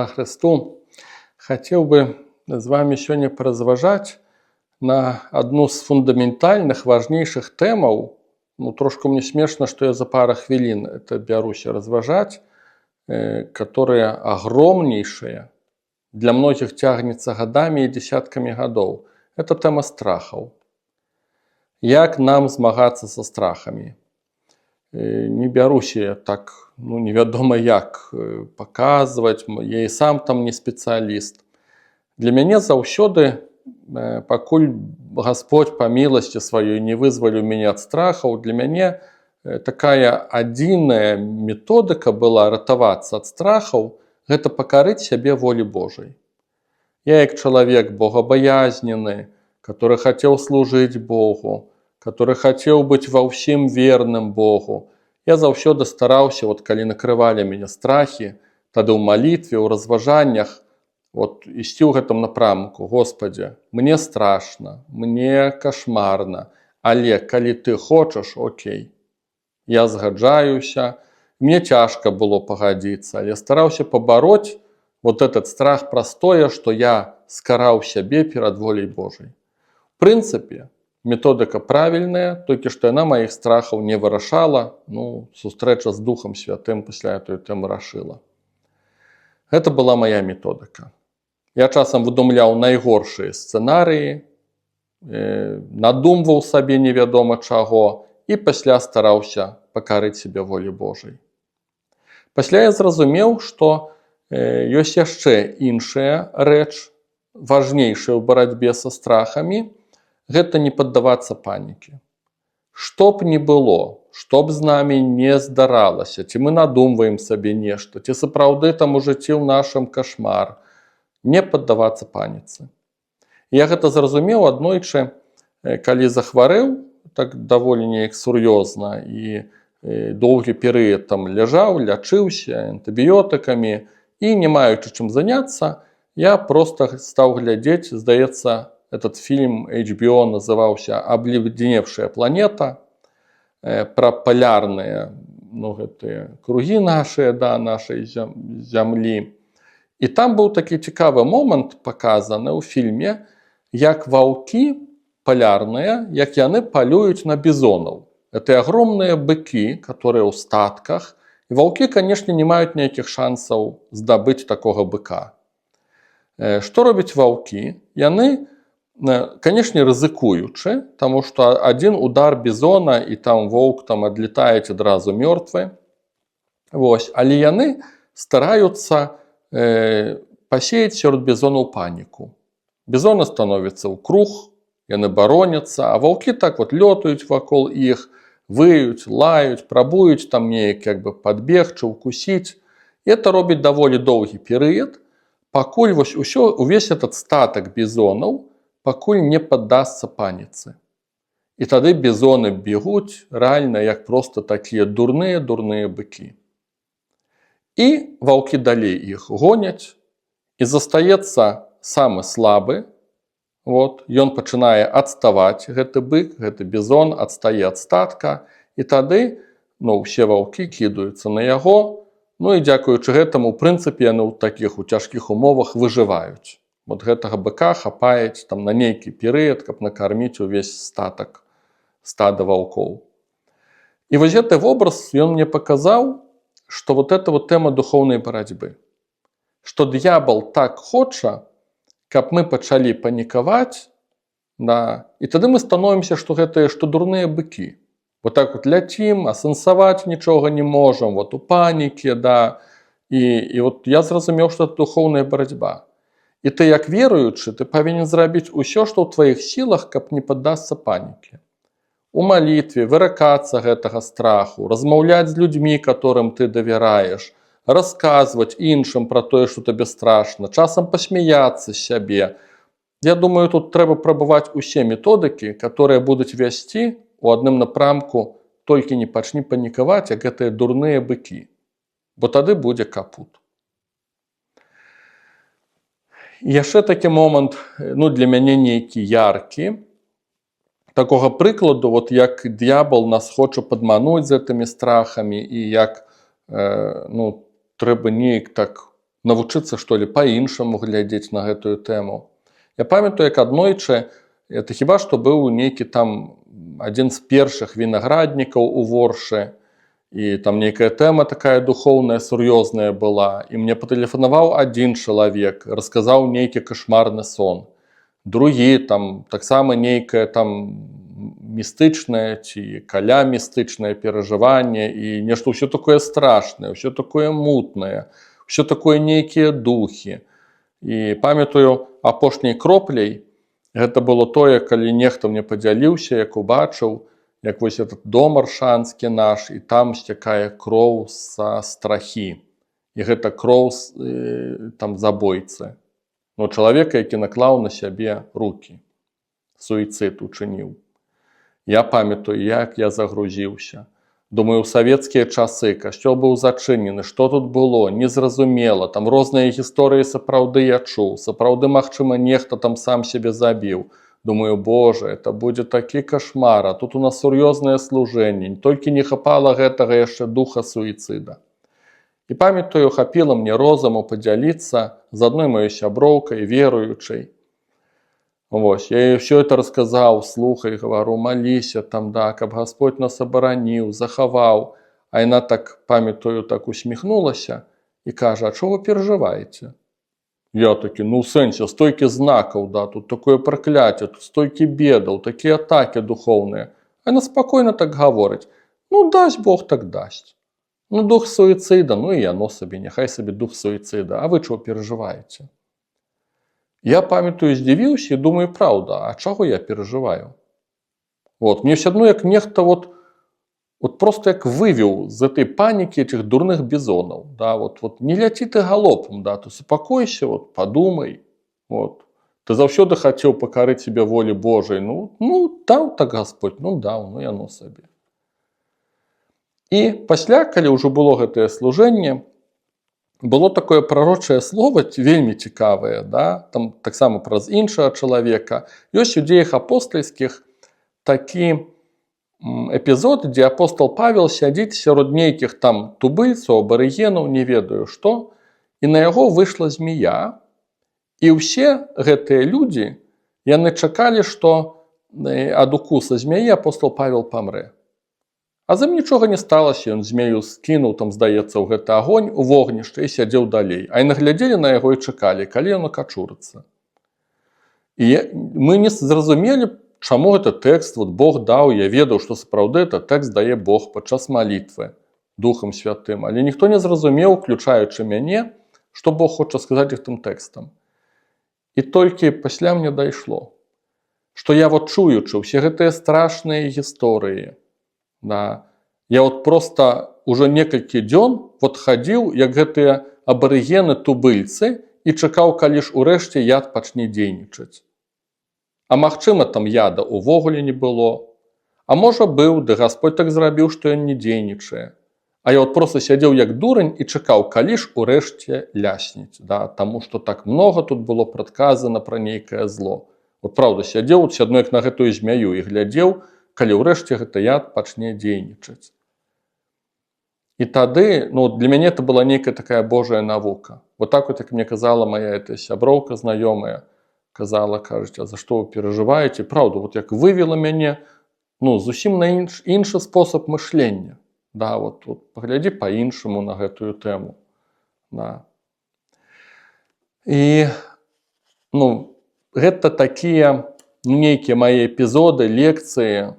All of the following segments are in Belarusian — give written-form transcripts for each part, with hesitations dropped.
Слава Христу! Хотел бы з вами сегодня поразважаць на одну з фундаментальных, важнейших тэмаў. Трошку мне смешно, что я за пару хвилин это бяруся разважаць, которая огромнейшая, для многих тягнется годами и десятками годов. Это тема страхов. Як нам змагацца со страхами? Не бяруся я так, невядома як показывать, я и сам там не специалист. Для мяне заўсёды, пакуль Господь по милости сваёй не вызволіў мяне ад страхаў, для мяне такая адзіная методика была ратавацца ад страхаў, гэта пакарыць сябе волі Божай. Я як чалавек богобаязненны, который хотел служить Богу, который хотел быть во всем верным Богу, я заўсёды стараўся, калі накрывалі мяне страхи, тады ў малітве, ў разважаннях, ісці ў гэтым напрамку. Господи, мне страшно, мне кошмарно, але калі ты хочаш, окей. Я згаджаюся, мне цяжка было пагадзіцца, але стараўся пабароць этот страх простое, что я скараў сябе перад волей Божай. В принципе, методика правильная, толькі што яна маіх страхаў не вырашала, сустрэча з Духом Святым пасля этой тэмы рашыла. Гэта была моя методика. Я часам выдумляў найгоршыя сцэнарыі, надумваў сабе невядома чаго і пасля стараўся пакарыць сябе волі Божай. Пасля я зразумеў, што ёсць яшчэ іншая рэч, важнейшая ў барацьбе са страхамі, гэта не паддавацца панікі. Што б ні было, што б з намі не здаралася, ці мы надумваем сабе нешта, ці сапраўды там у жыцці ў нашым кашмар, не паддавацца паніцы. Я гэта зразумеў аднойчы, калі захварэў, так даволі неяк сур'ёзна, і доўгі перыяд там ляжаў, лячыўся антыбіётыкамі, і не маючы чым заняцца, я просто стаў глядзець, здаецца, этот фильм HBO называўся «Обледеневшая планета», про полярные гэтыя кругі нашыя, нашай зямлі. І там быў такі цікавы момант паказаны ў фільме, як ваўкі полярныя, як яны палююць на бізонаў. Это огромные быкі, которые ў статках. І ваўкі, конечно, не маюць ніякіх шансаў здабыць такога быка. Што робяць ваўкі? Яны, конечно, рызыкуючы, тому што один удар бізона і там воўк адлетае адразу мёртвы. Але яны стараюцца пасеяць сярод бізонаў паніку. Бізоны становяцца ў круг, яны бароняцца, а ваўкі так лётаюць вакол іх, выюць, лаюць, прабуюць там неяк падбегчы, укусіць. І это робіць даволі доўгі перыяд, пакуль увесь этот статак бізонаў пакуль не паддасца паніцы. І тады бізоны бегуць рэальна як проста такія дурныя быкі. І ваўкі далей іх гоняць, і застаецца самы слабы. Ён пачынае адставаць, гэты бык, гэты бізон адстае ад статка, і тады усе ваўкі кідаюцца на яго, і дзякуючы гэтаму, у прынцыпе, яны ў такіх цяжкіх умовах выжываюць. Гэтага быка хапаюць на нейкі перыяд, каб накарміць увесь статак, стада ваўкоў. І гэты вобраз ён мне паказаў, што это тэма духоўнай барацьбы. Што д'ябал так хоча, каб мы пачалі панікаваць, і тады мы становімся, што гэтыя дурныя быкі. Так ляцім, асэнсаваць нічога не можам, у паніке, і я зразумеў, што это духоўная барацьба. І ты, як веруючы, ты павінен зрабіць усё, што ў тваіх сілах, каб не паддасца панікі. У малітве выракацца гэтага страху, размаўляць з людзьмі, которым ты давяраеш, расказваць іншым пра тое, што табе страшна, часам пасмяяцца з сябе. Я думаю, тут трэба прабаваць усе методыкі, которые будуць весці у адным напрамку, толькі не пачні панікаваць, як гэтыя дурныя быкі, бо тады будзе капут. Яшчэ такі момант, для мяне нейкі яркі, такога прыкладу, як д'ябал нас хоча падмануць з гэтымі страхамі, і як трэба неяк так навучыцца, што ли, па-іншаму глядзець на гэтую тэму. Я памятаю, як аднойчы, это хіба што быў нейкі там адзін з першых вінаграднікаў у Воршы, і там нейкая тэма такая духоўная, сур'ёзная была, і мне патэлефанаваў адзін чалавек, расказаў нейкі кашмарны сон. Другі там таксама нейкае там містычнае ці каля містычнае перажыванне і нешта ўсё такое страшнае, ўсё такое мутнае, ўсё такое нейкія духі. І памятаю, апошняй кропляй гэта было тое, калі нехта мне падзяліўся, як убачыў, як вось этот дом аршанскі наш, і там сцякае кроў са страхі. І гэта кроў там забойцы. Ну, чалавека, які наклаў на сябе рукі. Суіцыд учыніў. Я памятаю, як я загрузіўся. Думаю, у савецкія часы касцёл быў зачынены, што тут было, незразумела, там розныя гісторыі сапраўды я чуў, сапраўды, магчыма, нехта там сам сябе забіў. Думаю, Боже, это будзе такі кашмар, а тут у нас сур'ёзнае служэнне, толькі не хапала гэтага яшчэ духа суіцыда. І памятаю, хапіла мне розуму падзяліцца з адной маёй сяброўкай, веруючай. Вось, я ей все это рассказал, слухай, говорю, молися там, да, каб Господь нас абараніў, захаваў. А яна так, памятаю, так усміхнулася і кажа, а чого ви переживаєте? Я таки, ну в сенсі, стойкі знакаў, да, тут такое прокляття, тут стойкі бедаў, такія атаки духовные. А яна спокойно так говорить, ну дасть Бог, так дасть. Ну дух суицида, ну і яно собі, нехай собі дух суицида, а ви чого переживаєте? Я памятаю, здзівіўся і думаю, правда, а чаго я переживаю? Вот, мне все одно, як нехта вот просто як вывел з этой панікі этих дурных бізонаў, да, вот не ляці ты галопом, да, ты супакойся, вот, подумай, вот, ты заўсёды хацеў пакарыць себе волі Божай, ну, даў так Господь, ну, даў, ну, яно сабе. І пасля, калі ўжо было гэтае служэнне, было такое прарочае слово, вельмі цікавае, да, там таксама праз іншага чалавека. Ёсць у дзеях апостальскіх такі эпізод, дзе апостол Павел сядзіць сярод нейкіх там тубыльцаў, абарыгенаў, не ведаю што, і на яго выйшла змея, і ўсе гэтыя людзі, яны чакалі, што ад укуса змяі апостол Павел памрэ. А за ім нічога не сталася, ён змею скінуў, там, здаецца, ў гэты агонь, у вогнішча і сядзеў далей. А яны глядзелі на яго і чакалі, калі ён акачурыцца. І мы не зразумелі, чаму гэта тэкст вот Бог даў, я ведаў, што сапраўды это тэкст дае Бог падчас малітвы Духам Святым. Але ніхто не зразумеў, уключаючы мяне, што Бог хоча сказаць гэтым тэкстам. І толькі пасля мне дайшло, што я вот чуючы ўсе гэтыя страшныя гісторыі, да. Я вот просто уже некалькі дзён вот хадзіў, як гэтыя абарыгены тубыльцы, і чакаў, калі ж урэшце яд пачне дзейнічаць. А магчыма, там яда увогуле не было. А можа быў, ды Господь так зрабіў, што ён не дзейнічае. А я вот просто сядзеў як дурань і чакаў, калі ж урэшце ляснець, да, таму што так много тут было прадказана пра нейкае зло. Вот правда, сядзеў все адно як на гэтую змяю і глядзеў, калі ўрэшце гэты яд пачне дзейнічаць. І тады, ну, для мяне это была нейкая такая Божая навука. Вот так вот, як мне казала моя эта сяброўка знаёмая, казала, кажуць, а за што вы перажываеце? Правда, вот як вывела мяне, ну, зусім на іншы спосаб мышлення. Да, вот паглядзі па-іншаму на гэтую тэму. Да. І, ну, гэта такія, ну, нейкія мае эпізоды, лекцыі,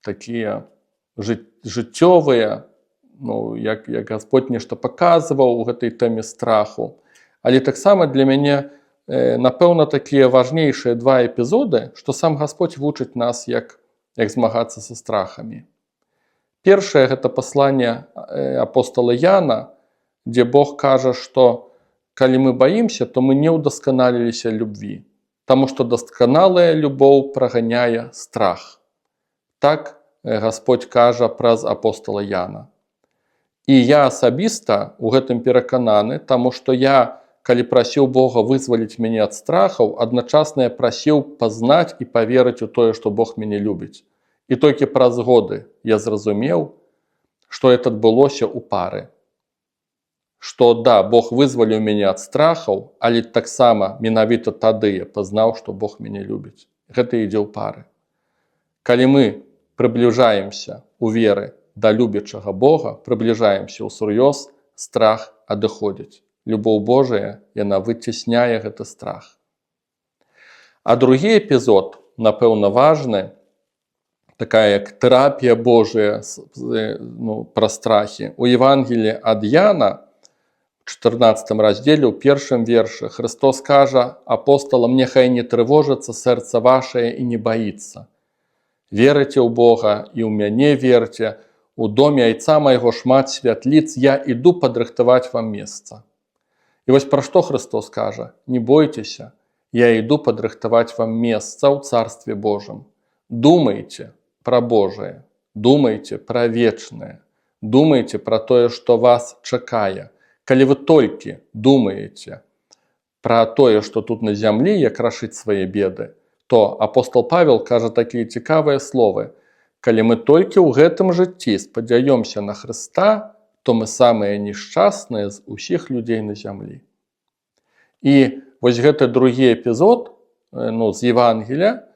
такія жыццёвыя, ну, як Господь нешта паказваў у гэтай тэме страху. Але таксама для мяне, напэўна, такія важнейшыя два эпізоды, што сам Господь вучыць нас, як змагацца са страхамі. Першае гэта пасланне апостола Яна, дзе Бог кажа, што калі мы баімся, то мы не ўдасканаліліся любві, таму што дасканалая любоў праганяе страх. Так Господь кажа праз апостола Яна. І я асабіста у гэтым перакананы, таму што я, калі прасіў Бога вызваліць мяне ад страхаў, адначасна я прасіў пазнаць і паверыць у тое, што Бог мяне любіць. І толькі праз годы я зразумеў, што это адбылося ў пары. што да, Бог вызваліў мяне ад страхаў, але таксама менавіта тады я пазнаў, што Бог мяне любіць. Гэта ідзе ў пары. Калі мы прыбліжаемся у веры да любячага Бога, прыбліжаемся ў сур'ёз, страх адыходзіць. Любоў Божая, яна выцісняе гэты страх. А другі эпізод, напэўна, важны, такая як тэрапія Божая пра страхі. У Евангеліі ад Яна, 14 раздзеле, у 1 вершы, Христос кажа апосталам: «Няхай не трывожыцца сэрца вашае і не баіцца. Верыце ў Бога і ў мяне верце, у доме айца майго шмат святліц, я іду падрыхтаваць вам месца». І вось пра што Христос кажа: «Не бойцеся, я іду падрыхтаваць вам месца ў Царстве Божым». Думайце пра Божае, думайце пра вечнае, думайце пра тое, што вас чакае. Калі вы толькі думаеце пра тое, што тут на зямлі, як рашыць свае беды, то апостол Павел кажа такія цікавыя словы: «Калі мы толькі ў гэтым жыцці спадзяёмся на Хрыста, то мы самыя нешчасныя з усіх людзей на зямлі». І вось гэты другі эпізод з Евангелія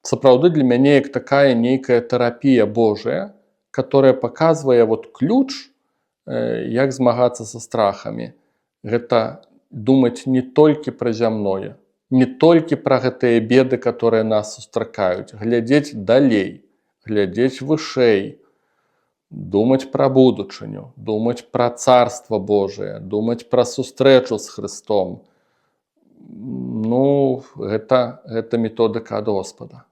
сапраўды для мяне як такая нейкая тэрапія Божая, которая паказвае ключ, як змагацца са страхамі. Гэта думаць не толькі пра зямное, не толькі пра гэтыя беды, которые нас сустракаюць, глядзець далей, глядзець вышэй, думаць пра будучыню, думаць пра Царства Божие, думаць пра сустрэчу з Христом. Гэта методыка ад Господа.